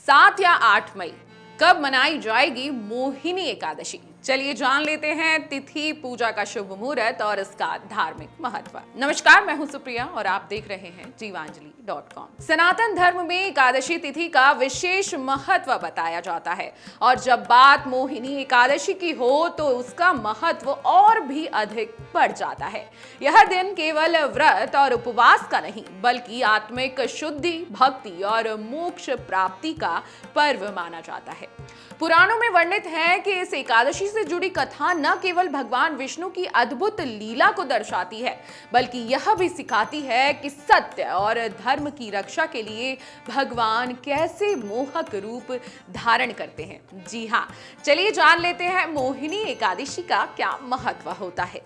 7 या 8 मई कब मनाई जाएगी मोहिनी एकादशी? चलिए जान लेते हैं तिथि, पूजा का शुभ मुहूर्त और इसका धार्मिक महत्व। नमस्कार, मैं हूं सुप्रिया और आप देख रहे हैं जीवांजलि.com। सनातन धर्म में एकादशी तिथि का विशेष महत्व बताया जाता है और जब बात मोहिनी एकादशी की हो तो उसका महत्व और भी अधिक बढ़ जाता है। यह दिन केवल व्रत और उपवास का नहीं बल्कि आत्मिक शुद्धि, भक्ति और मोक्ष प्राप्ति का पर्व माना जाता है। पुराणों में वर्णित है कि इस एकादशी से जुड़ी कथा न केवल भगवान विष्णु की अद्भुत लीला को दर्शाती है बल्कि यह भी सिखाती है कि सत्य और धर्म की रक्षा के लिए भगवान कैसे मोहक रूप धारण करते हैं। जी हाँ, चलिए जान लेते हैं मोहिनी एकादशी का क्या महत्व होता है।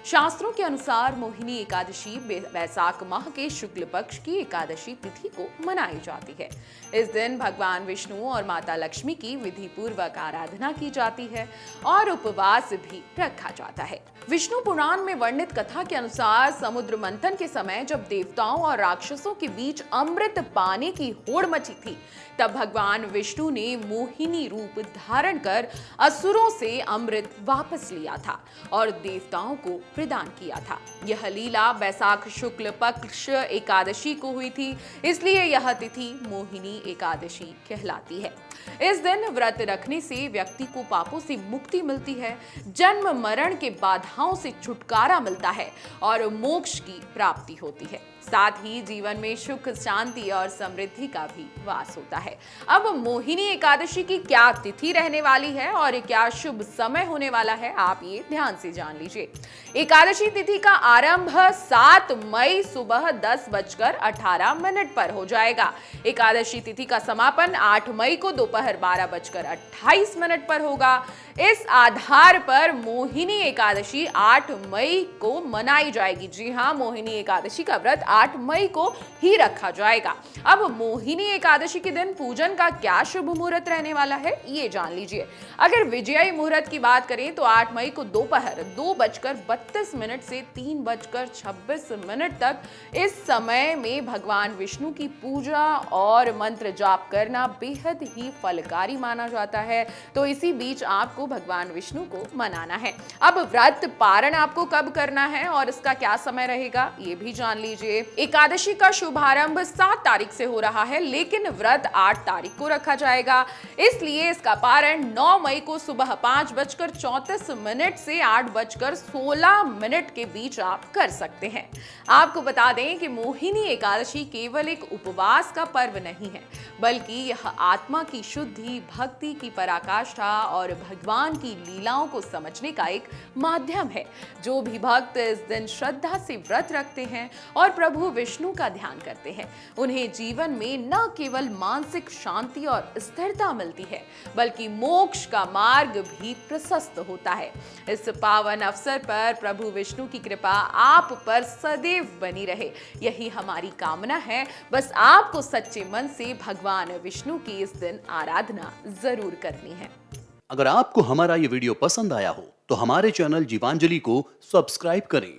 शास्त्रों के अनुसार मोहिनी एकादशी वैशाख माह के शुक्ल पक्ष की एकादशी तिथि को मनाई जाती है। इस दिन भगवान विष्णु और माता लक्ष्मी की विधि पूर्वक आराधना की जाती है और उपवास भी रखा जाता है। विष्णु पुराण में वर्णित कथा के अनुसार समुद्र मंथन के समय जब देवताओं और राक्षसों के बीच अमृत पाने की होड़ मची थी, तब भगवान विष्णु ने मोहिनी रूप धारण कर असुरों से अमृत वापस लिया था और देवताओं को प्रदान किया था। यह लीला वैशाख शुक्ल पक्ष एकादशी को हुई थी, इसलिए यह तिथि मोहिनी एकादशी कहलाती है। इस दिन व्रत रखने से व्यक्ति को पापों से मुक्ति मिलती है, जन्म मरण के बाधाओं से छुटकारा मिलता है और मोक्ष की प्राप्ति होती है। साथ ही जीवन में सुख, शांति और समृद्धि का भी वास होता है। अब मोहिनी एकादशी की क्या तिथि रहने वाली है और क्या शुभ समय होने वाला है, आप ये ध्यान से जान लीजिए। एकादशी तिथि का आरंभ 7 मई सुबह 10:18 पर हो जाएगा। एकादशी तिथि का समापन 8 मई को दोपहर 12:28 पर होगा। इस आधार पर मोहिनी एकादशी 8 मई को मनाई जाएगी। जी हाँ, मोहिनी एकादशी का व्रत 8 मई को ही रखा जाएगा। अब मोहिनी एकादशी के दिन पूजन का क्या शुभ मुहूर्त रहने वाला है, ये जान लीजिए। अगर विजयी मुहूर्त की बात करें तो 8 मई को दोपहर 2:32 से 3:26 तक इस समय में भगवान विष्णु की पूजा और मंत्र जाप करना बेहद ही फलकारी माना जाता है। तो इसी बीच आपको भगवान विष्णु को मनाना है। अब व्रत पारण आपको कब करना है और इसका क्या समय रहेगा, ये भी जान लीजिए। एकादशी का शुभारंभ 7 तारीख से हो रहा है, लेकिन व्रत 8 तारीख को रखा जाएगा। इसलिए इसका पारण 9 मई को सुबह 5:34 से 8:16 के बीच आप कर सकते हैं। आपको बता दें कि मोहिनी एकादशी केवल एक उपवास का पर्व नहीं है बल्कि यह आत्मा की शुद्धि, भक्ति की पराकाष्ठा और भगवान की लीलाओं को समझने का एक माध्यम है। जो भी भक्त इस दिन श्रद्धा से व्रत रखते हैं और प्रभु विष्णु का ध्यान करते हैं, उन्हें जीवन में न केवल मानसिक शांति और स्थिरता मिलती है बल्कि मोक्ष का मार्ग भी प्रशस्त होता है। इस पावन अवसर पर प्रभु विष्णु की कृपा आप पर सदैव बनी रहे, यही हमारी कामना है। बस आपको सच्चे मन से भगवान विष्णु की इस दिन आराधना जरूर करनी है। अगर आपको हमारा ये वीडियो पसंद आया हो तो हमारे चैनल जीवांजलि को सब्सक्राइब करें